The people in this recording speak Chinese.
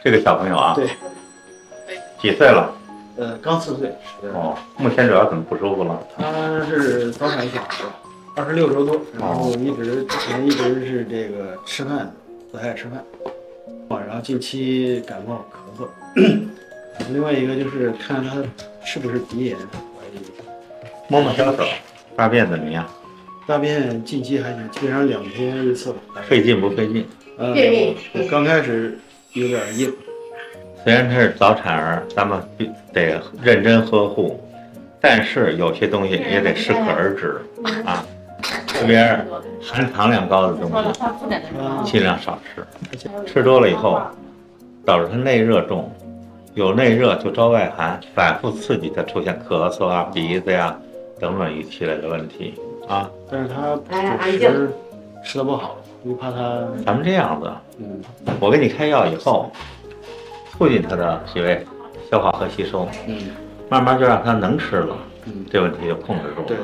这个小朋友啊，对，几岁了？刚4岁。哦，目前主要怎么不舒服了？他是早产小儿，26周多，然后之前一直是这个吃饭不太爱吃饭，然后近期感冒咳嗽，另外一个就是看他是不是鼻炎，怀疑。摸摸小手，大便怎么样？大便近期还行，基本上2天一次。费劲不费劲？刚开始有点硬。虽然他是早产儿，咱们得认真呵护，但是有些东西也得适可而止啊。特别含糖量高的东西，尽量少吃。吃多了以后，导致他内热重，有内热就招外寒，反复刺激他出现咳嗽啊、鼻子呀等等一系列的问题啊。但是他主食吃的不好，就怕他。咱们这样子，我给你开药以后，促进他的脾胃消化和吸收，慢慢就让他能吃了，这问题就控制住了。对。